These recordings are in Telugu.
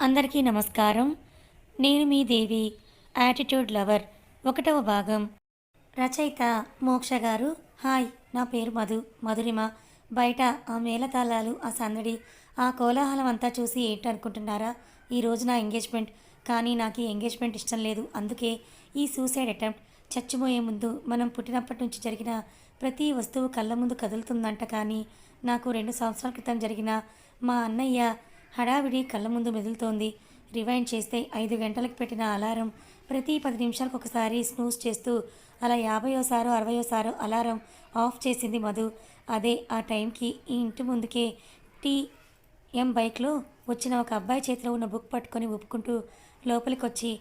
అందరికీ నమస్కారం. నేను మీ దేవి. యాటిట్యూడ్ లవర్ 1వ భాగం. రచయిత మోక్ష గారు. హాయ్, నా పేరు మధురిమ. బయట ఆ మేళతాళాలు, ఆ సందడి, ఆ కోలాహలం అంతా చూసి ఏంటనుకుంటున్నారా? ఈరోజు నా ఎంగేజ్మెంట్. కానీ నాకు ఈ ఎంగేజ్మెంట్ ఇష్టం లేదు. అందుకే ఈ సూసైడ్ అటెంప్ట్. చచ్చిపోయే ముందు మనం పుట్టినప్పటి నుంచి జరిగిన ప్రతి వస్తువు కళ్ళ ముందు కదులుతుందంట. కానీ నాకు 2 సంవత్సరాల క్రితం జరిగిన మా అన్నయ్య హడావిడి కళ్ళ ముందు మెదులుతోంది. రివైండ్ చేస్తే 5 గంటలకు పెట్టిన అలారం ప్రతి 10 నిమిషాలకు ఒకసారి స్నూజ్ చేస్తూ అలా 50ఓసారో 60ఓసారో అలారం ఆఫ్ చేసింది మధు. అదే ఆ టైంకి ఈ ఇంటి ముందుకే టీఎం బైక్లో వచ్చిన ఒక అబ్బాయి చేతిలో ఉన్న బుక్ పట్టుకొని ఒప్పుకుంటూ లోపలికి వచ్చి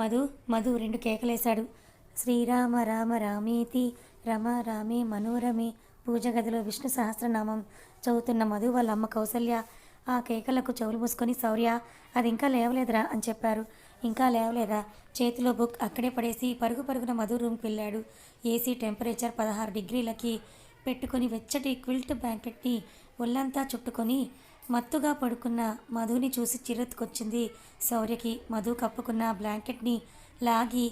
మధు మధు 2 కేకలేశాడు. శ్రీరామ రామ రామేతి రమ రామే మనోరమే. పూజ గదిలో విష్ణు సహస్రనామం చదువుతున్న మధు వాళ్ళ అమ్మ కౌసల్య ఆ కేకలకు చెవులు మూసుకొని శౌర్య, అది ఇంకా లేవలేదురా అని చెప్పారు. ఇంకా లేవలేదా? చేతిలో బుక్ అక్కడే పడేసి పరుగు పరుగున మధు రూమ్కి వెళ్ళాడు. ఏసీ టెంపరేచర్ 16 డిగ్రీలకి పెట్టుకొని వెచ్చటి క్విల్ట్ బ్లాంకెట్ని ఒళ్ళంతా చుట్టుకొని మత్తుగా పడుకున్న మధుని చూసి చిరెత్తుకొచ్చింది శౌర్యకి. మధు కప్పుకున్న బ్లాంకెట్ని లాగి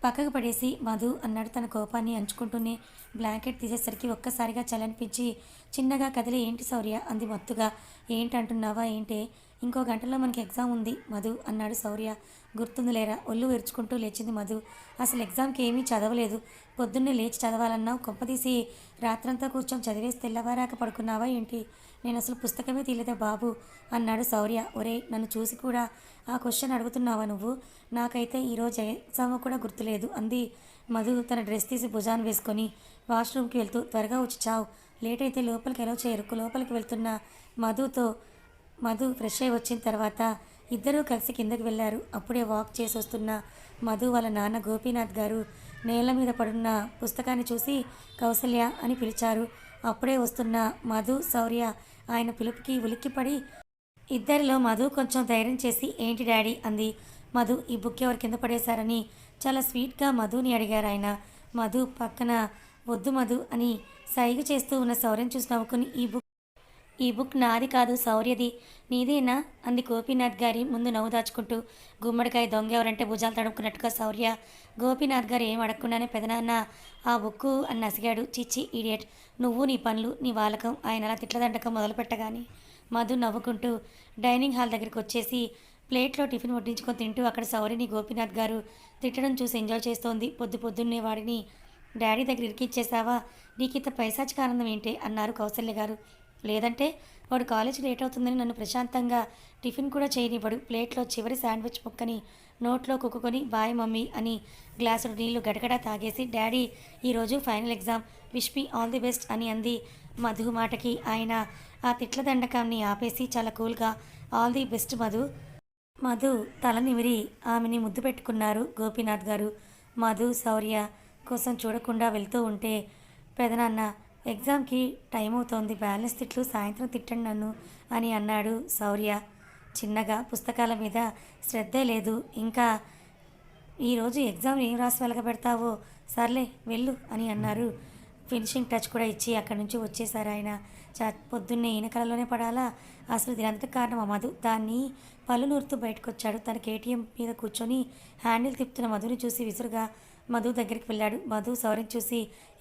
పక్కకు పడేసి మధు అన్నాడు తన కోపాన్ని అంచుకుంటూనే. బ్లాంకెట్ తీసేసరికి ఒక్కసారిగా చలనిపించి చిన్నగా కదిలి ఏంటి శౌర్య అంది మత్తుగా. ఏంటంటున్నావా ఏంటే? ఇంకో గంటలో మనకి ఎగ్జామ్ ఉంది మధు అన్నాడు శౌర్య. గుర్తుందిలేరా? ఒళ్ళు విరుచుకుంటూ లేచింది మధు. అసలు ఎగ్జామ్కి ఏమీ చదవలేదు. పొద్దున్నే లేచి చదవాలన్నావు. కొంపదీసి రాత్రంతా కూర్చొని చదివేసి తెల్లవారాక పడుకున్నావా ఏంటి? నేను అసలు పుస్తకమే తీయలేదా బాబు అన్నాడు శౌర్య. ఒరే, నన్ను చూసి కూడా ఆ క్వశ్చన్ అడుగుతున్నావా నువ్వు? నాకైతే ఈరోజు ఎగ్జామ్ కూడా గుర్తులేదు అంది మధు తన డ్రెస్ తీసి భుజాన్ని వేసుకొని. వాష్రూమ్కి వెళ్తూ త్వరగా వచ్చి చావు, లేట్ అయితే లోపలికి ఎలా చేయరు. లోపలికి వెళ్తున్న మధు ఫ్రెష్ అయి వచ్చిన తర్వాత ఇద్దరూ కలిసి కిందకి వెళ్ళారు. అప్పుడే వాక్ చేసి వస్తున్న మధు వాళ్ళ నాన్న గోపీనాథ్ గారు నేల మీద పడున్న పుస్తకాన్ని చూసి కౌసల్య అని పిలిచారు. అప్పుడే వస్తున్న మధు శౌర్య ఆయన పిలుపుకి ఉలిక్కిపడి ఇద్దరిలో మధు కొంచెం ధైర్యం చేసి ఏంటి డాడీ అంది. మధు ఈ బుక్ ఎవరు కింద పడేశారని చాలా స్వీట్గా మధుని అడిగారు ఆయన. మధు పక్కన వద్దు మధు అని సైగ చేస్తూ ఉన్న శౌర్యం చూసి నవ్వుకుని ఈ బుక్ నాది కాదు శౌర్యది. నీదేనా అంది గోపీనాథ్ గారి ముందు నవ్వు దాచుకుంటూ. గుమ్మడికాయ దొంగ ఎవరంటే భుజాలు తడుముకున్నట్టుగా శౌర్య. గోపీనాథ్ గారు ఏం అడగకుండానే పెదనాన్న ఆ బుక్కు అని నసిగాడు. చిచ్చి ఈడియట్, నువ్వు నీ పనులు నీ వాలకం. ఆయన అలా తిట్లదండకం మొదలుపెట్టగాని మధు నవ్వుకుంటూ డైనింగ్ హాల్ దగ్గరికి వచ్చేసి ప్లేట్లో టిఫిన్ వడ్డించుకొని తింటూ అక్కడ శౌర్యని గోపీనాథ్ గారు తిట్టడం చూసి ఎంజాయ్ చేస్తోంది. పొద్దున్నే వాడిని డాడీ దగ్గర ఇరికిచ్చేసావా? నీకింత పైశాచిక ఆనందం ఏంటి అన్నారు కౌసల్య గారు. లేదంటే వాడు కాలేజీ లేట్ అవుతుందని నన్ను ప్రశాంతంగా టిఫిన్ కూడా చేయనివ్వడు. ప్లేట్లో చివరి శాండ్విచ్ ముక్కని నోట్లో కుక్కుకొని బాయ్ మమ్మీ అని గ్లాసుడు నీళ్లు గడగడా తాగేసి డాడీ ఈరోజు final exam, wish me all the best అని అంది. మధు మాటకి ఆయన ఆ తిట్ల దండకాన్ని ఆపేసి చాలా కూల్గా ఆల్ ది బెస్ట్ మధు తల నిమిరి ఆమెని ముద్దు పెట్టుకున్నారు గోపీనాథ్ గారు. మధు శౌర్య కోసం చూడకుండా వెళ్తూ ఉంటే పెదనాన్న ఎగ్జామ్కి టైం అవుతోంది, బ్యాలెన్స్ తిట్లు సాయంత్రం తిట్టండి నన్ను అని అన్నాడు శౌర్య చిన్నగా. పుస్తకాల మీద శ్రద్ధే లేదు. ఇంకా ఈరోజు ఎగ్జామ్ ఏం రాసి వెలగబెడతావో సర్లే వెళ్ళు అని అన్నారు. ఫినిషింగ్ టచ్ కూడా ఇచ్చి అక్కడి నుంచి వచ్చేసారు ఆయన. పొద్దున్నే ఈయన కళలోనే పడాలా? అసలు దీనంతటి కారణం మధు. దాన్ని పళ్ళు నూరుతూ బయటకు వచ్చాడు. తన కేటీఎం మీద కూర్చొని హ్యాండిల్ తిప్పుతున్న మధుని చూసి విసురుగా మధు దగ్గరికి వెళ్ళాడు. మధు శౌర్యం చూసి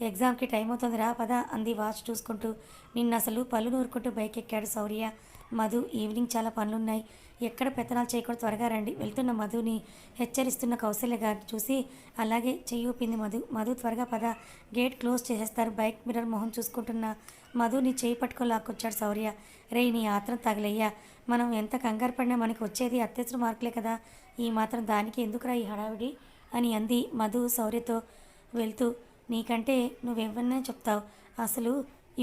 ఎగ్జామ్కి టైం అవుతుంది రా పద అంది వాచ్ చూసుకుంటూ. నిన్న అసలు పళ్ళు నూరుకుంటూ బైక్ ఎక్కాడు శౌర్య. మధు ఈవినింగ్ చాలా పనులున్నాయి, ఎక్కడ పెత్తనాలు చేయకూడదు, త్వరగా రండి. వెళ్తున్న మధుని హెచ్చరిస్తున్న కౌశల్య గారిని చూసి అలాగే చెయ్యి ఊపింది మధు త్వరగా పద, గేట్ క్లోజ్ చేసేస్తారు. బైక్ మిర్రర్ మొహం చూసుకుంటున్న మధుని చేయి పట్టుకొని లాక్కొచ్చాడు శౌర్య. రే నీ ఆత్రం తగలయ్యా, మనం ఎంత కంగారు పడినా మనకి వచ్చేది అత్యవసర మార్కులే కదా, ఈ మాత్రం దానికి ఎందుకురా ఈ హడావిడి అని అంది మధు శౌర్యతో వెళ్తూ. నీకంటే నువ్వెవరన్నా చెప్తావు, అసలు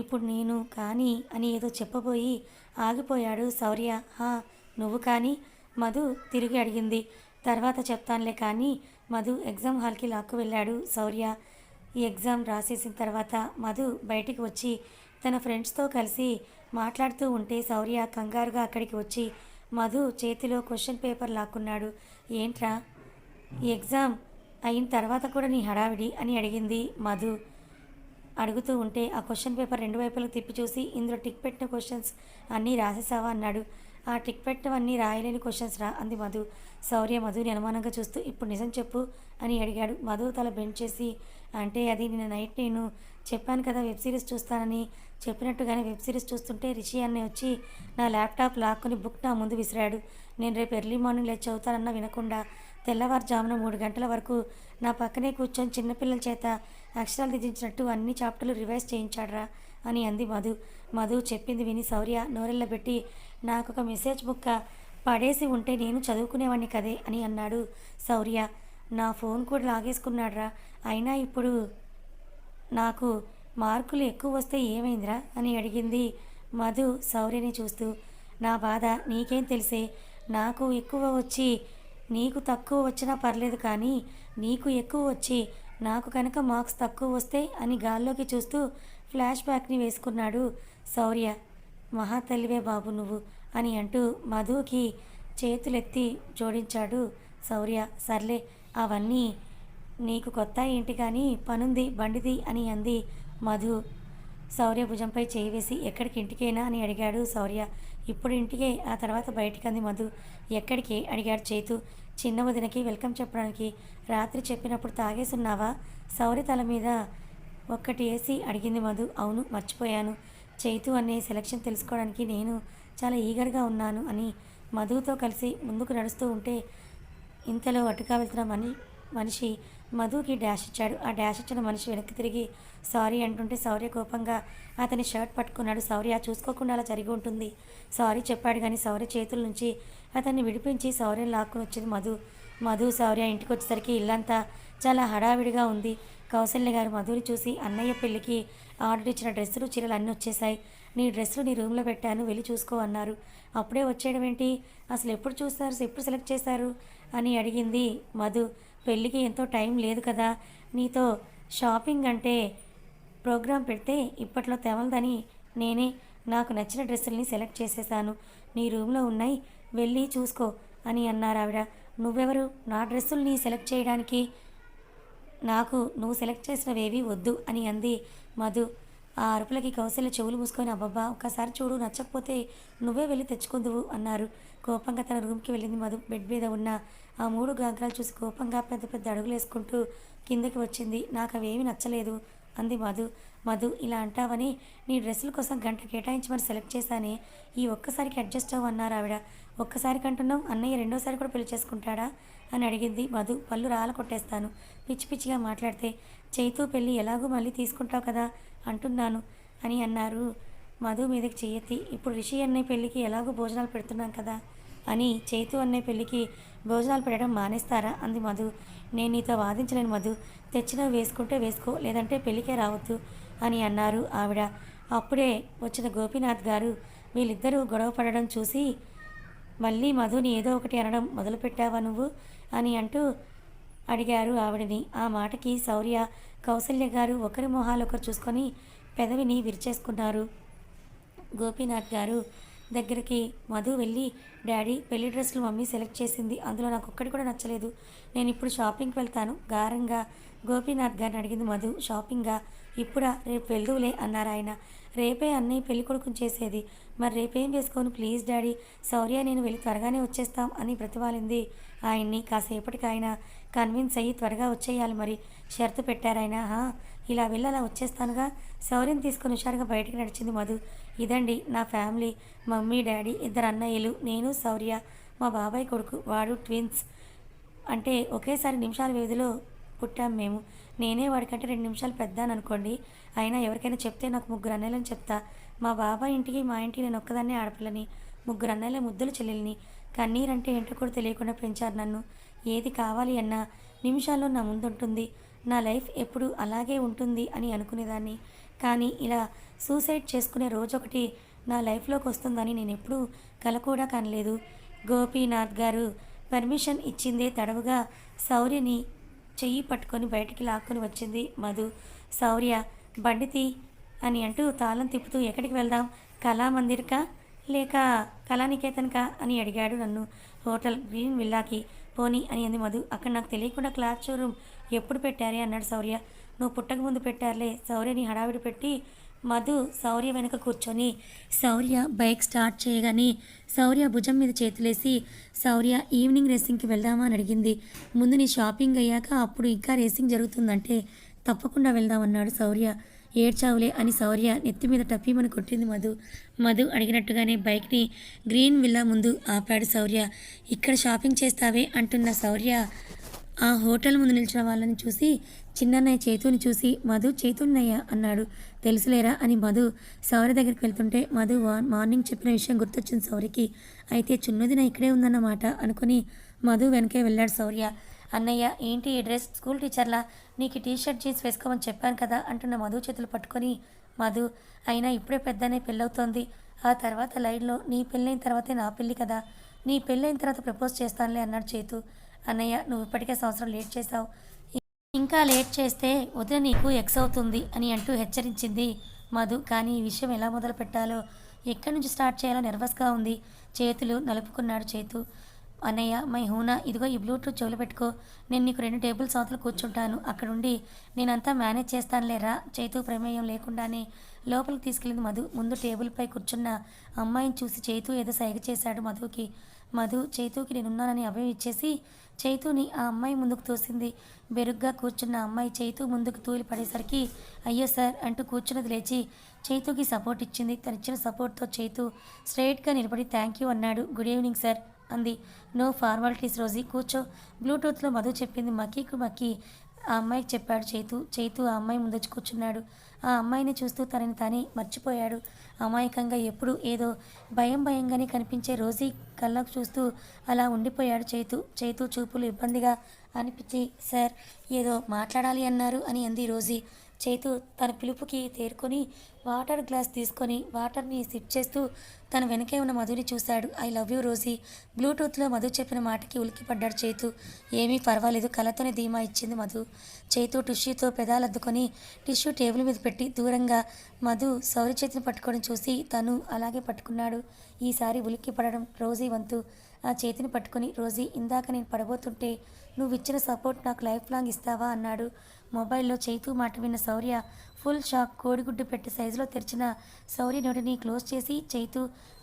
ఇప్పుడు నేను కానీ అని ఏదో చెప్పబోయి ఆగిపోయాడు శౌర్య. నువ్వు కానీ మధు తిరిగి అడిగింది. తర్వాత చెప్తానులే కానీ మధు ఎగ్జామ్ హాల్కి లాక్కు వెళ్ళాడు శౌర్య. ఈ ఎగ్జామ్ రాసేసిన తర్వాత మధు బయటికి వచ్చి తన ఫ్రెండ్స్తో కలిసి మాట్లాడుతూ ఉంటే శౌర్య కంగారుగా అక్కడికి వచ్చి మధు చేతిలో క్వశ్చన్ పేపర్ లాక్కున్నాడు. ఏంట్రా ఈ ఎగ్జామ్ అయిన తర్వాత కూడా నీ హడావిడి అని అడిగింది మధు. అడుగుతూ ఉంటే ఆ క్వశ్చన్ పేపర్ 2 వైపులకు తిప్పి చూసి ఇందులో టిక్ పెట్టిన క్వశ్చన్స్ అన్నీ రాసేసావా అన్నాడు. ఆ టిక్ పెట్టవన్నీ రాయలేని క్వశ్చన్స్ రా అంది మధు. శౌర్య మధుని అనుమానంగా చూస్తూ ఇప్పుడు నిజం చెప్పు అని అడిగాడు. మధు తల బెండ్ చేసి అంటే అది నిన్న నైట్ నేను చెప్పాను కదా వెబ్ సిరీస్ చూస్తానని. చెప్పినట్టుగానే వెబ్ సిరీస్ చూస్తుంటే రిషి అన్నయ్య వచ్చి నా ల్యాప్టాప్ లాక్కుని బుక్ నా ముందు విసిరాడు. నేను రేపు ఎర్లీ మార్నింగ్ లేచి చదువుతానన్నా వినకుండా తెల్లవారుజామున 3 గంటల వరకు నా పక్కనే కూర్చొని చిన్నపిల్లల చేత అక్షరాలు దిద్దించినట్టు అన్ని చాప్టర్లు రివైజ్ చేయించాడ్రా అని అంది మధు. మధు చెప్పింది విని శౌర్య నోరెళ్ళబెట్టి నాకొక మెసేజ్ బుక్క పడేసి ఉంటే నేను చదువుకునేవాడిని కదే అని అన్నాడు శౌర్య. నా ఫోన్ కూడా లాగేసుకున్నాడ్రా. అయినా ఇప్పుడు నాకు మార్కులు ఎక్కువ వస్తే ఏమైందిరా అని అడిగింది మధు శౌర్యని చూస్తూ. నా బాధ నీకేం తెలిసే, నాకు ఎక్కువ వచ్చి నీకు తక్కువ వచ్చినా పర్లేదు కానీ నీకు ఎక్కువ వచ్చి నాకు కనుక మార్క్స్ తక్కువ వస్తే అని గాల్లోకి చూస్తూ ఫ్లాష్ బ్యాక్ని వేసుకున్నాడు శౌర్య. మహా తల్లివే బాబు నువ్వు అని అంటూ మధుకి చేతులెత్తి జోడించాడు శౌర్య. సర్లే అవన్నీ నీకు కొత్త ఏంటి కానీ పనుంది బండిది అని అంది మధు. శౌర్య భుజంపై చేయి వేసి ఎక్కడికి ఇంటికేనా అని అడిగాడు శౌర్య. ఇప్పుడు ఇంటికే, ఆ తర్వాత బయటికి అంది మధు. ఎక్కడికి అడిగాడు చైతు. చిన్న వదినకి వెల్కమ్ చెప్పడానికి. రాత్రి చెప్పినప్పుడు తాగేసున్నావా శౌర్య తల మీద ఒక్కటి వేసి అడిగింది మధు. అవును మర్చిపోయాను. చైతు అనే సెలక్షన్ తెలుసుకోవడానికి నేను చాలా ఈగర్గా ఉన్నాను అని మధుతో కలిసి ముందుకు నడుస్తూ ఉంటే ఇంతలో అటుగా వెళ్తున్న మనిషి మధుకి డాష్ ఇచ్చాడు. ఆ డాష్ ఇచ్చిన మనిషి వెనక్కి తిరిగి సారీ అంటుంటే శౌర్య కోపంగా అతని షర్ట్ పట్టుకున్నాడు. శౌర్య చూసుకోకుండా అలా జరిగి ఉంటుంది. సారీ చెప్పాడు కానీ శౌర్య చేతుల నుంచి అతన్ని విడిపించి శౌర్యని లాక్కుని వచ్చింది మధు. శౌర్య ఇంటికి వచ్చేసరికి ఇల్లంతా చాలా హడావిడిగా ఉంది. కౌసల్య గారు మధుని చూసి అన్నయ్య పెళ్ళికి ఆర్డర్ ఇచ్చిన డ్రెస్సులు చీరలు అన్నీ వచ్చేసాయి. నీ డ్రెస్సులు నీ రూమ్లో పెట్టాను వెళ్ళి చూసుకో అన్నారు. అప్పుడే వచ్చేయడం ఏంటి, అసలు ఎప్పుడు చూస్తారు, ఎప్పుడు సెలెక్ట్ చేశారు అని అడిగింది మధు. పెళ్ళికి ఎంతో టైం లేదు కదా, నీతో షాపింగ్ అంటే ప్రోగ్రాం పెడితే ఇప్పట్లో తెవలదని నేనే నాకు నచ్చిన డ్రెస్సుల్ని సెలెక్ట్ చేసేసాను. నీ రూమ్లో ఉన్నాయి వెళ్ళి చూసుకో అని అన్నారు ఆవిడ. నువ్వెవరు నా డ్రెస్సుల్ని సెలెక్ట్ చేయడానికి, నాకు నువ్వు సెలెక్ట్ చేసినవేవి వద్దు అని అంది మధు. ఆ అరుపులకి కౌశల్య చెవులు మూసుకొని అబ్బబ్బా ఒక్కసారి చూడు నచ్చకపోతే నువ్వే వెళ్ళి తెచ్చుకుందువు అన్నారు. కోపంగా తన రూమ్కి వెళ్ళింది మధు. బెడ్ మీద ఉన్న ఆ 3 గాగ్రాలు చూసి కోపంగా పెద్ద పెద్ద అడుగులు వేసుకుంటూ కిందకి వచ్చింది. నాకు అవేమీ నచ్చలేదు అంది మధు ఇలా అంటావని నీ డ్రెస్సుల కోసం గంట కేటాయించి మరి సెలెక్ట్ చేశానే, ఈ ఒక్కసారికి అడ్జస్ట్ అవ్వు అన్నారు ఆవిడ. ఒక్కసారికి అంటున్నావు, అన్నయ్య రెండోసారి కూడా పెళ్లి చేసుకుంటాడా అని అడిగింది మధు. పళ్ళు రాళ్ళ కొట్టేస్తాను పిచ్చి పిచ్చిగా మాట్లాడితే. చైతూ పెళ్ళి ఎలాగూ మళ్ళీ తీసుకుంటావు కదా అంటున్నాను అని అన్నారు మధు మీదకి చెయ్యెత్తి. ఇప్పుడు రిషి అన్నయ్య పెళ్ళికి ఎలాగో భోజనాలు పెడుతున్నాం కదా అని చైతు అన్నయ్య పెళ్ళికి భోజనాలు పెట్టడం మానేస్తారా అంది మధు. నేను నీతో వాదించలేను మధు, తెచ్చినవి వేసుకుంటే వేసుకో లేదంటే పెళ్ళికే రావద్దు అని అన్నారు ఆవిడ. అప్పుడే వచ్చిన గోపీనాథ్ గారు వీళ్ళిద్దరూ గొడవ పడడం చూసి మళ్ళీ మధుని ఏదో ఒకటి అనడం మొదలుపెట్టావా నువ్వు అని అంటూ అడిగారు ఆవిడని. ఆ మాటకి శౌర్య కౌసల్య గారు ఒకరి మొహాలు ఒకరు చూసుకొని పెదవిని విరిచేసుకున్నారు. గోపీనాథ్ గారు దగ్గరికి మధు వెళ్ళి డాడీ పెళ్లి డ్రెస్సులు మమ్మీ సెలెక్ట్ చేసింది, అందులో నాకు ఒక్కటి కూడా నచ్చలేదు, నేను ఇప్పుడు షాపింగ్కి వెళ్తాను గారంగా గోపీనాథ్ గారిని అడిగింది మధు. షాపింగా ఇప్పుడా, రేపు వెళ్దువులే అన్నారు ఆయన. రేపే అన్నయ్య పెళ్లి కొడుకుని చేసేది, మరి రేపేం వేసుకోను ప్లీజ్ డాడీ, శౌర్య నేను వెళ్ళి త్వరగానే వచ్చేస్తాం అని బ్రతిమాలింది ఆయన్ని. కాసేపటికి ఆయన కన్విన్స్ అయ్యి త్వరగా వచ్చేయాలి మరి షరతు పెట్టారాయన. ఇలా వెళ్ళి అలా వచ్చేస్తానుగా శౌర్యం తీసుకుని హుషారుగా బయటికి నడిచింది మధు. ఇదండి నా ఫ్యామిలీ, మమ్మీ డాడీ, 2 అన్నయ్యలు, నేను శౌర్య, మా బాబాయ్ కొడుకు, వాడు ట్విన్స్, అంటే ఒకేసారి నిమిషాల వ్యవధిలో పుట్టాం మేము. నేనే వాడికంటే 2 నిమిషాలు పెద్ద అని అనుకోండి. అయినా ఎవరికైనా చెప్తే నాకు 3 అన్నయ్యలని చెప్తా. మా బాబాయ్ ఇంటికి మా ఇంటికి నేను ఒక్కదాన్నే ఆడపిల్లని, 3 అన్నయ్యల ముద్దుల చెల్లెల్ని. కన్నీరంటే ఏంటో కూడా తెలియకుండా పెంచారు నన్ను. ఏది కావాలి అన్నా నిమిషాల్లో నా ముందుంటుంది. నా లైఫ్ ఎప్పుడు అలాగే ఉంటుంది అని అనుకునేదాన్ని. కానీ ఇలా సూసైడ్ చేసుకునే రోజొకటి నా లైఫ్లోకి వస్తుందని నేను ఎప్పుడూ కల కూడా కనలేదు. గోపీనాథ్ గారు పర్మిషన్ ఇచ్చిందే తడవుగా శౌర్యని చెయ్యి పట్టుకొని బయటికి లాక్కొని వచ్చింది మధు. శౌర్య బండితి అని అంటూ తాళం తిప్పుతూ ఎక్కడికి వెళ్దాం, కళామందిర్కా లేక కళానికేతన్కా అని అడిగాడు నన్ను. హోటల్ గ్రీన్ విల్లాకి పోనీ అని అంది మధు. అక్కడ నాకు తెలియకుండా క్లాత్ షోరూమ్ ఎప్పుడు పెట్టారే అన్నాడు శౌర్య. నువ్వు పుట్టక ముందు పెట్టారులే. శౌర్యని హడావిడి పెట్టి మధు శౌర్య వెనుక కూర్చొని శౌర్య బైక్ స్టార్ట్ చేయగానే శౌర్య భుజం మీద చేతులేసి శౌర్య ఈవినింగ్ రేసింగ్కి వెళ్దామా అని అడిగింది. ముందు నీ షాపింగ్ అయ్యాక అప్పుడు ఇంకా రేసింగ్ జరుగుతుందంటే తప్పకుండా వెళ్దామన్నాడు శౌర్య. ఏడ్చావులే అని శౌర్య నెత్తి మీద టప్పీమని కొట్టింది మధు. మధు అడిగినట్టుగానే బైక్ని గ్రీన్ విల్లా ముందు ఆపాడు శౌర్య. ఇక్కడ షాపింగ్ చేస్తావే అంటున్న శౌర్య ఆ హోటల్ ముందు నిలిచిన వాళ్ళని చూసి చిన్నన్నయ్య చేతుని చూసి మధు చేతున్నయ్య అన్నాడు. తెలుసులేరా అని మధు శౌర్య దగ్గరికి వెళ్తుంటే మధు మార్నింగ్ చెప్పిన విషయం గుర్తొచ్చింది శౌర్యకి. అయితే చున్నదిన ఇక్కడే ఉందన్నమాట అనుకుని మధు వెనకే వెళ్ళాడు శౌర్య. అన్నయ్య ఏంటి ఈ డ్రెస్, స్కూల్ టీచర్లా, నీకు టీషర్ట్ జీన్స్ వేసుకోమని చెప్పాను కదా అంటున్న మధు చేతులు పట్టుకొని మధు అయినా ఇప్పుడే పెద్దనే పెళ్ళవుతోంది, ఆ తర్వాత లైన్లో నీ పెళ్ళైన తర్వాతే నా పెళ్ళి కదా, నీ పెళ్ళైన తర్వాత ప్రపోజ్ చేస్తానులే అన్నాడు చేతు. అన్నయ్య నువ్వు ఇప్పటికే సంవత్సరం లేట్ చేశావు, ఇంకా లేట్ చేస్తే వదిన నీకు ఎక్స్ అవుతుంది అని అంటూ హెచ్చరించింది మధు. కానీ ఈ విషయం ఎలా మొదలు పెట్టాలో, ఎక్కడి నుంచి స్టార్ట్ చేయాలో నెర్వస్గా ఉంది. చేతులు నలుపుకున్నాడు చేతు. అన్నయ్య మై హూనా, ఇదిగో ఈ బ్లూటూత్ చెవులు పెట్టుకో, నేను నీకు 2 టేబుల్స్ అవతల కూర్చుంటాను, అక్కడుండి నేనంతా మేనేజ్ చేస్తానులేరా. చేతు ప్రమేయం లేకుండానే లోపలికి తీసుకెళ్ళింది మధు. ముందు టేబుల్పై కూర్చున్న అమ్మాయిని చూసి చేతు ఏదో సైగ చేశాడు మధుకి. మధు చేతుకి నేనున్నానని అభయం ఇచ్చేసి చైతుని ఆ అమ్మాయి ముందుకు తోసింది. బెరుగ్గా కూర్చున్న అమ్మాయి చైతు ముందుకు తూలి పడేసరికి అయ్యో సార్ అంటూ కూర్చున్నది లేచి చైతుకి సపోర్ట్ ఇచ్చింది. తనిచ్చిన సపోర్ట్తో చైతు స్ట్రైట్గా నిలబడి థ్యాంక్ యూ అన్నాడు. గుడ్ ఈవినింగ్ సార్ అంది. నో ఫార్మాలిటీస్ రోజీ, కూర్చో. బ్లూటూత్లో మధు చెప్పింది మక్కీకు మక్కీ ఆ అమ్మాయికి చెప్పాడు చైతు. చైతు ఆ అమ్మాయి ముందొచ్చి కూర్చున్నాడు. ఆ అమ్మాయిని చూస్తూ తనని తానే మర్చిపోయాడు. అమాయకంగా ఎప్పుడు ఏదో భయంగానే కనిపించే రోజీ కళ్ళకు చూస్తూ అలా ఉండిపోయాడు చైతు. చైతు చూపులు ఇబ్బందిగా అనిపించి సార్ ఏదో మాట్లాడాలి అన్నారు అని అంది రోజీ. చైతు తన పిలుపుకి తేరుకొని వాటర్ గ్లాస్ తీసుకొని వాటర్ని సిప్ చేస్తూ తన వెనకే ఉన్న మధుని చూశాడు. I love you Rosie. బ్లూటూత్లో మధు చెప్పిన మాటకి ఉలిక్కిపడ్డాడు చైతు. ఏమీ పర్వాలేదు కళ్ళతోనే ధీమా ఇచ్చింది మధు. చైతు టిష్యూతో పెదాలద్దుకొని టిష్యూ టేబుల్ మీద పెట్టి దూరంగా మధు శౌర్య చేతిని పట్టుకోవడం చూసి తను అలాగే పట్టుకున్నాడు. ఈసారి ఉలిక్కి పడడం రోజీ వంతు. ఆ చేతిని పట్టుకొని రోజీ ఇందాక నేను పడబోతుంటే నువ్వు ఇచ్చిన సపోర్ట్ నాకు లైఫ్ లాంగ్ ఇస్తావా అన్నాడు. మొబైల్లో చైతు మాట విన్న శౌర్య ఫుల్ షాక్. కోడిగుడ్డు పెట్టి సైజులో తెరిచిన శౌర్య నోటిని క్లోజ్ చేసి చైతు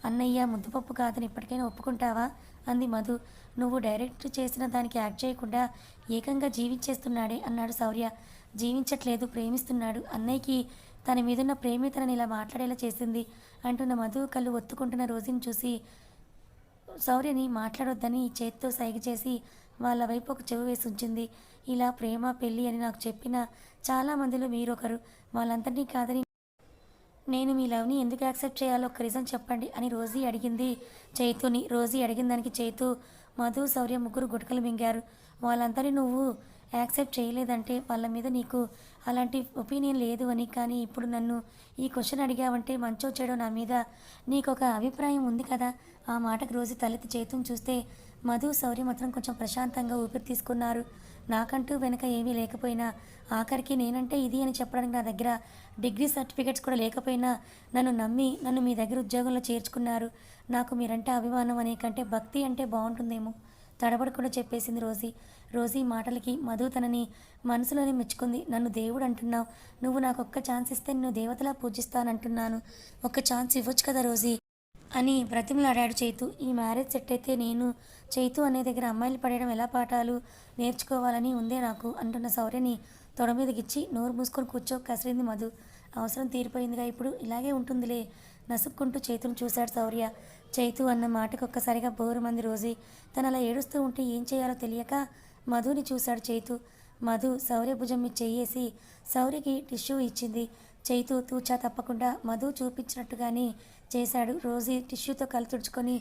అన్నయ్య ముద్దుపప్పు కాదని ఇప్పటికైనా ఒప్పుకుంటావా అంది మధు. నువ్వు డైరెక్ట్ చేసిన దానికి యాక్ట్ చేయకుండా ఏకంగా జీవించేస్తున్నాడే అన్నాడు శౌర్య. జీవించట్లేదు, ప్రేమిస్తున్నాడు. అన్నయ్యకి తన మీదున్న ప్రేమే తనని ఇలా మాట్లాడేలా చేసింది అంటున్న మధు కళ్ళు ఒత్తుకుంటున్న రోజుని చూసి శౌర్యని మాట్లాడొద్దని చేత్తో సైగ చేసి వాళ్ళ వైపు ఒక చెవి వేసి ఉంచింది. ఇలా ప్రేమ పెళ్ళి అని నాకు చెప్పిన చాలామందిలో మీరొకరు. వాళ్ళందరినీ కాదని నేను మీ లవ్ని ఎందుకు యాక్సెప్ట్ చేయాలో ఒక రీజన్ చెప్పండి అని రోజీ అడిగింది చైతుని. రోజీ అడిగిన దానికి చైతు మధు శౌర్య ముగ్గురు గుటకలు మింగారు. వాళ్ళందరినీ నువ్వు యాక్సెప్ట్ చేయలేదంటే వాళ్ళ మీద నీకు అలాంటి ఒపీనియన్ లేదు అని. కానీ ఇప్పుడు నన్ను ఈ క్వశ్చన్ అడిగావంటే మంచో చెడో నా మీద నీకు ఒక అభిప్రాయం ఉంది కదా. ఆ మాటకు రోజు తలెత్తి చేతుని చూస్తే మధు శౌర్య మాత్రం కొంచెం ప్రశాంతంగా ఊపిరి తీసుకున్నారు. నాకంటూ వెనక ఏమీ లేకపోయినా ఆఖరికి నేనంటే ఇది అని చెప్పడానికి నా దగ్గర డిగ్రీ సర్టిఫికేట్స్ కూడా లేకపోయినా నన్ను నమ్మి నన్ను మీ దగ్గర ఉద్యోగంలో చేర్చుకున్నారు. నాకు మీరంటే అభిమానం అనే కంటే భక్తి అంటే బాగుంటుందేమో తడబడకుండా చెప్పేసింది రోజీ. రోజీ మాటలకి మధు తనని మనసులోనే మెచ్చుకుంది. నన్ను దేవుడు అంటున్నావు, నువ్వు నాకు ఒక్క ఛాన్స్ ఇస్తే నిన్ను దేవతలా పూజిస్తానంటున్నాను, ఒక్క ఛాన్స్ ఇవ్వచ్చు కదా రోజీ అని బ్రతిమలాడాడు చైతు. ఈ మ్యారేజ్ సెట్ అయితే నేను చైతు అనే దగ్గర అమ్మాయిలు పడేయడం ఎలా పాఠాలు నేర్చుకోవాలని ఉందే నాకు అంటున్న శౌర్యని తొడ మీదకిచ్చి నోరు మూసుకొని కూర్చో కసిరింది మధు. అవసరం తీరిపోయిందిగా, ఇప్పుడు ఇలాగే ఉంటుందిలే నసుక్కుంటూ చైతును చూశాడు శౌర్య. చైతు అన్న మాటకు ఒక్కసారిగా బోరుమంది రోజీ. తను అలా ఏడుస్తూ ఉంటే ఏం చేయాలో తెలియక మధుని చూశాడు చైతు. మధు శౌర్య భుజం మీద చెయ్యేసి శౌర్యకి టిష్యూ ఇచ్చింది. చైతు తూచా తప్పకుండా మధు చూపించినట్టుగానే చేశాడు. రోజీ టిష్యూతో కళ్ళు తుడుచుకొని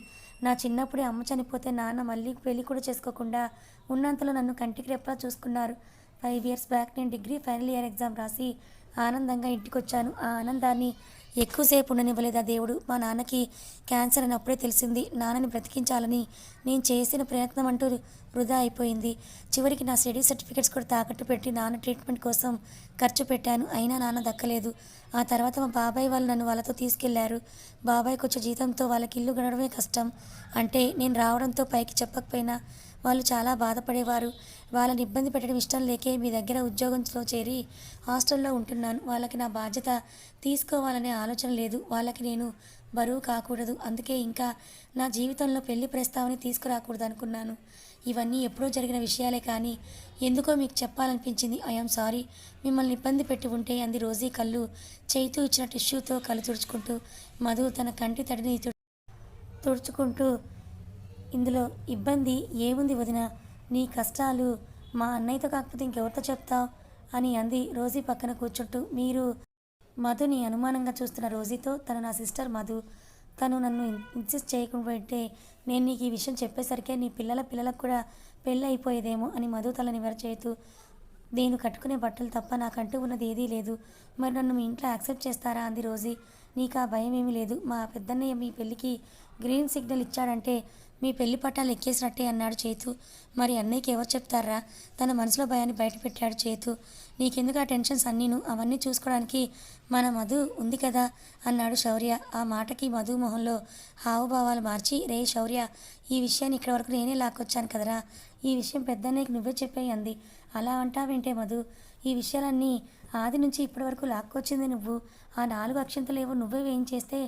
నా చిన్నప్పుడే అమ్మ చనిపోతే నాన్న మళ్ళీ పెళ్ళి కూడా చేసుకోకుండా ఉన్నంతలో నన్ను కంటికి రెప్పలా చూసుకున్నారు. 5 years బ్యాక్ నేను డిగ్రీ ఫైనల్ ఇయర్ ఎగ్జామ్ రాసి ఆనందంగా ఇంటికి వచ్చాను. ఆ ఆనందాన్ని ఎక్కువసేపు ఉండనివ్వలేదా దేవుడు. మా నాన్నకి క్యాన్సర్ అని అప్పుడే తెలిసింది. నాన్నని బ్రతికించాలని నేను చేసిన ప్రయత్నం అంటూ వృధా అయిపోయింది. చివరికి నా స్టడీ సర్టిఫికేట్స్ కూడా తాకట్టు పెట్టి నాన్న ట్రీట్మెంట్ కోసం ఖర్చు పెట్టాను. అయినా నాన్న దక్కలేదు. ఆ తర్వాత మా బాబాయ్ వాళ్ళు నన్ను వాళ్ళతో తీసుకెళ్లారు. బాబాయ్కి వచ్చే జీతంతో వాళ్ళకి ఇల్లు గడవడమే కష్టం. అంటే నేను రావడంతో పైకి చెప్పకపోయినా వాళ్ళు చాలా బాధపడేవారు. వాళ్ళని ఇబ్బంది పెట్టడం ఇష్టం లేకే మీ దగ్గర ఉద్యోగంలో చేరి హాస్టల్లో ఉంటున్నాను. వాళ్ళకి నా బాధ్యత తీసుకోవాలనే ఆలోచన లేదు. వాళ్ళకి నేను బరువు కాకూడదు. అందుకే ఇంకా నా జీవితంలో పెళ్లి ప్రస్తావన తీసుకురాకూడదు అనుకున్నాను. ఇవన్నీ ఎప్పుడో జరిగిన విషయాలే కానీ ఎందుకో మీకు చెప్పాలనిపించింది. ఐఆమ్ సారీ మిమ్మల్ని ఇబ్బంది పెట్టి ఉంటే అంది రోజీ కళ్ళు చేయితూ ఇచ్చిన టిష్యూతో కళ్ళు తుడుచుకుంటూ. మధు తన కంటి తడిని తుడుచుకుంటూ ఇందులో ఇబ్బంది ఏముంది వదిన, నీ కష్టాలు మా అన్నయ్యతో కాకపోతే ఇంకెవరితో చెప్తావు అని అంది రోజీ పక్కన కూర్చుంటూ. మీరు మధుని అనుమానంగా చూస్తున్న రోజీతో, తను నా సిస్టర్ మధు, తను నన్ను ఇన్సిస్ట్ చేయకపోతే నేను నీకు ఈ విషయం చెప్పేసరికే నీ పిల్లలకు కూడా పెళ్ళి అయిపోయేదేమో అని మధు తల నివరచేతూ, నేను కట్టుకునే బట్టలు తప్ప నాకంటూ ఉన్నది ఏదీ లేదు. మరి నన్ను మీ ఇంట్లో యాక్సెప్ట్ చేస్తారా అంది రోజీ. నీకు ఆ భయం ఏమీ లేదు. మా పెద్దన్నయ్య మీ పెళ్ళికి గ్రీన్ సిగ్నల్ ఇచ్చాడంటే మీ పెళ్లి పట్టాలు ఎక్కేసినట్టే అన్నాడు చేతు. మరి అన్నయ్యకి ఎవరు చెప్తారా? తన మనసులో భయాన్ని బయటపెట్టాడు చేతు. నీకెందుకు ఆ టెన్షన్స్ అన్నీను? అవన్నీ చూసుకోవడానికి మన మధు ఉంది కదా అన్నాడు శౌర్య. ఆ మాటకి మధు మొహంలో హావభావాలు మార్చి, రే శౌర్య, ఈ విషయాన్ని ఇక్కడి వరకు నేనే లాక్కొచ్చాను కదరా, ఈ విషయం పెద్దన్నయ్యకి నువ్వే చెప్పేయి అంది. అలా అంటావేంటే మధు, ఈ విషయాలన్నీ ఆది నుంచి ఇప్పటి వరకు లాక్కొచ్చింది నువ్వు. ఆ 4 అక్షంతలేవో నువ్వే వేయించేస్తే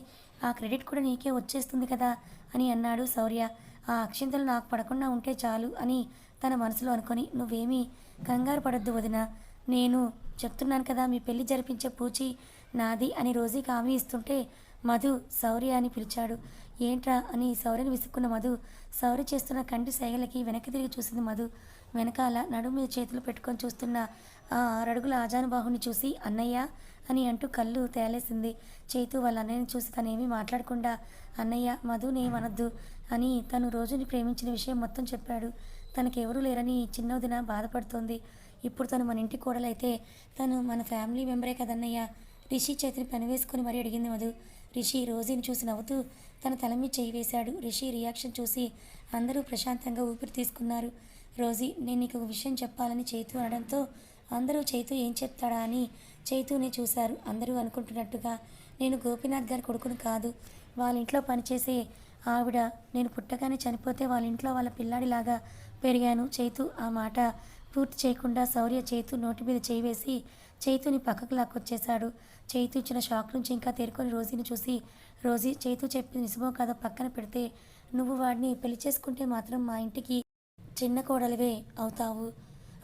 ఆ క్రెడిట్ కూడా నీకే వచ్చేస్తుంది కదా అని అన్నాడు శౌర్య. ఆ అక్షింతలు నాకు పడకుండా ఉంటే చాలు అని తన మనసులో అనుకొని, నువ్వేమీ కంగారు పడొద్దు వదిన, నేను చెప్తున్నాను కదా మీ పెళ్లి జరిపించే పూచి నాది అని రోజీకి హామీ ఇస్తుంటే మధు శౌర్య అని పిలిచాడు. ఏంట్రా అని శౌర్యని విసుక్కున్న మధు శౌర్య చేస్తున్న కంటి సైగలకి వెనక్కి తిరిగి చూసింది. మధు వెనకాల నడుము మీద చేతులు పెట్టుకొని చూస్తున్న ఆ 6 అడుగుల ఆజానుబాహుని చూసి అన్నయ్య అని అంటూ కళ్ళు తేలేసింది. చేతు వాళ్ళ అన్నయ్యని చూసి తనేమీ మాట్లాడకుండా, అన్నయ్య మధునేమనొద్దు అని తను రోజుని ప్రేమించిన విషయం మొత్తం చెప్పాడు. తనకెవరూ లేరని చిన్నోదిన బాధపడుతోంది. ఇప్పుడు తను మన ఇంటి కోడలైతే తను మన ఫ్యామిలీ మెంబరే కదన్నయ్య. రిషి చేతిని పనివేసుకుని మరీ అడిగింది మధు. రిషి రోజీని చూసి నవ్వుతూ తన తల మీద చేయి వేశాడు. రిషి రియాక్షన్ చూసి అందరూ ప్రశాంతంగా ఊపిరి తీసుకున్నారు. రోజీ, నేను నీకు ఒక విషయం చెప్పాలని చైతు అనడంతో అందరూ చైతు ఏం చెప్తాడా అని చైతునే చూశారు. అందరూ అనుకుంటున్నట్టుగా నేను గోపీనాథ్ గారి కొడుకును కాదు, వాళ్ళ ఇంట్లో పనిచేసే ఆవిడ. నేను పుట్టగానే చనిపోతే వాళ్ళ ఇంట్లో వాళ్ళ పిల్లాడిలాగా పెరిగాను. చైతు ఆ మాట పూర్తి చేయకుండా శౌర్య చైతు నోటి మీద చేయి వేసి చైతుని పక్కకు లాక్కొచ్చేశాడు. చైతు ఇచ్చిన షాక్ నుంచి ఇంకా తేరుకొని రోజీని చూసి, రోజీ, చైతు చెప్పింది నిజమో కాదో పక్కన పెడితే నువ్వు వాడిని పెళ్లి చేసుకుంటే మాత్రం మా ఇంటికి చిన్న కోడలివే అవుతావు.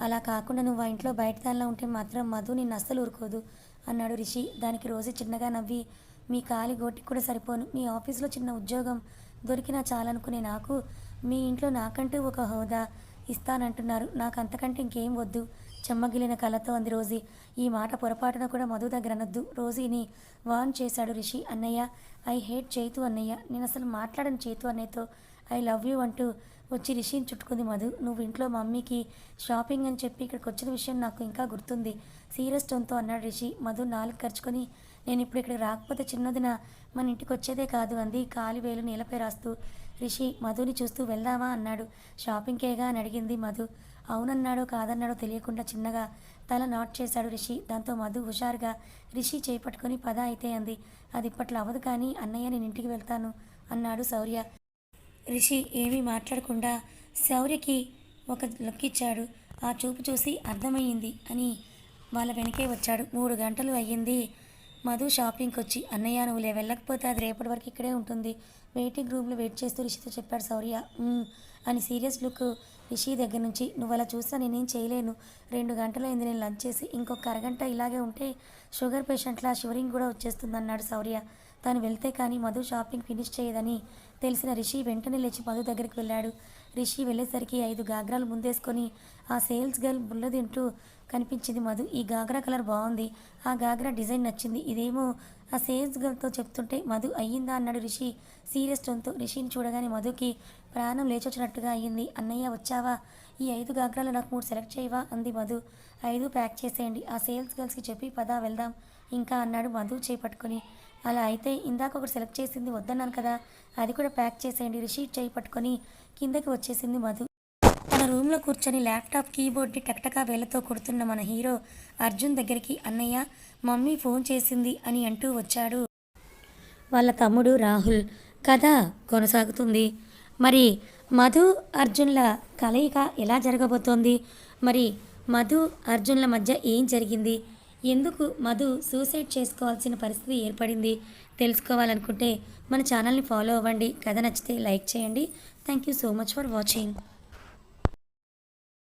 అలా కాకుండా నువ్వు ఆ ఇంట్లో బయట దానిలో ఉంటే మాత్రం మధు నిన్ను అస్సలు ఊరుకోదు అన్నాడు రిషి. దానికి రోజీ చిన్నగా నవ్వి, మీ కాలి గోటికి కూడా సరిపోను. మీ ఆఫీస్లో చిన్న ఉద్యోగం దొరికినా చాలనుకునే నాకు మీ ఇంట్లో నాకంటూ ఒక హోదా ఇస్తానంటున్నారు. నాకు అంతకంటే ఇంకేం వద్దు చెమ్మగిలిన కళ్ళతో అంది రోజీ. ఈ మాట పొరపాటున కూడా మధు దగ్గర అనొద్దు రోజీని వార్న్ చేశాడు రిషి. అన్నయ్య, ఐ హేట్ చైతు అన్నయ్య, నేను అసలు మాట్లాడను చైతు అన్నయ్యతో, ఐ లవ్ యూ అంటూ వచ్చి రిషిని చుట్టుకుంది మధు. నువ్వు ఇంట్లో మమ్మీకి షాపింగ్ అని చెప్పి ఇక్కడికి వచ్చిన విషయం నాకు ఇంకా గుర్తుంది సీరియస్ టోన్తో అన్నాడు రిషి. మధు నాలుగు ఖర్చుకొని, నేను ఇప్పుడు ఇక్కడికి రాకపోతే చిన్నదిన మన ఇంటికి వచ్చేదే కాదు అంది కాలి వేలు నేలపై రాస్తూ. రిషి మధుని చూస్తూ వెళ్దామా అన్నాడు. షాపింగ్కేగా అని అడిగింది మధు. అవునన్నాడో కాదన్నాడో తెలియకుండా చిన్నగా తల నాట్ చేశాడు రిషి. దాంతో మధు హుషారుగా రిషి చేపట్టుకొని పద అయితే అంది. అది ఇప్పట్లో అవ్వదు కానీ అన్నయ్య నేను ఇంటికి వెళ్తాను అన్నాడు శౌర్య. రిషి ఏమీ మాట్లాడకుండా శౌర్యకి ఒక లుక్ ఇచ్చాడు. ఆ చూపు చూసి అర్థమయ్యింది అని వాళ్ళ వెనకే వచ్చాడు. 3 గంటలు అయ్యింది మధు షాపింగ్కి వచ్చి. అన్నయ్య నువ్వులే వెళ్ళకపోతే అది రేపటి వరకు ఇక్కడే ఉంటుంది, వెయిటింగ్ రూమ్లో వెయిట్ చేస్తూ రిషితో చెప్పాడు శౌర్య. అని సీరియస్ లుక్ రిషి దగ్గర నుంచి. నువ్వు అలా చూస్తా నేనేం చేయలేను, 2 గంటలైంది నేను లంచ్ చేసి, ఇంకొక అరగంట ఇలాగే ఉంటే షుగర్ పేషెంట్లా షివరింగ్ కూడా వచ్చేస్తుంది అన్నాడు శౌర్య. తను వెళ్తే కానీ మధు షాపింగ్ ఫినిష్ చేయదని తెలిసిన రిషి వెంటనే లేచి మధు దగ్గరికి వెళ్ళాడు. రిషి వెళ్ళేసరికి 5 గాగ్రాలు ముందేసుకొని ఆ సేల్స్ గర్ల్ బుల్ల తింటూ కనిపించింది మధు. ఈ గాగ్రా కలర్ బాగుంది, ఆ గాగ్రా డిజైన్ నచ్చింది, ఇదేమో ఆ సేల్స్ గర్ల్తో చెప్తుంటే మధు అయ్యిందా అన్నాడు రిషి సీరియస్ టోన్తో. రిషిని చూడగానే మధుకి ప్రాణం లేచొచ్చినట్టుగా అయ్యింది. అన్నయ్య వచ్చావా, ఈ 5 గాగ్రాలు నాకు 3 సెలెక్ట్ చేయవా అంది మధు. 5 ప్యాక్ చేసేయండి, ఆ సేల్స్ గర్ల్స్కి చెప్పి పదా వెళ్దాం ఇంకా అన్నాడు మధు చేపట్టుకొని. అలా అయితే ఇందాక ఒకటి సెలెక్ట్ చేసింది వద్దన్నాను కదా, అది కూడా ప్యాక్ చేసేయండి, రిసీట్ చేయి పట్టుకొని కిందకి వచ్చేసింది మధు. తన రూమ్లో కూర్చొని ల్యాప్టాప్ కీబోర్డ్ని టక్టకా వేళ్లతో కొడుతున్న మన హీరో అర్జున్ దగ్గరికి అన్నయ్య మమ్మీ ఫోన్ చేసింది అని అంటూ వచ్చాడు. వాళ్ళ తమ్ముడు రాహుల్. కథ కొనసాగుతుంది. మరి మధు అర్జున్ల కలయిక ఎలా జరగబోతోంది? మరి మధు అర్జున్ల మధ్య ఏం జరిగింది? ఎందుకు మధు సూసైడ్ చేసుకోవాల్సిన పరిస్థితి ఏర్పడింది? తెలుసుకోవాలనుకుంటే మన ఛానల్ని ఫాలో అవ్వండి. కథ నచ్చితే లైక్ చేయండి. Thank you so much for watching.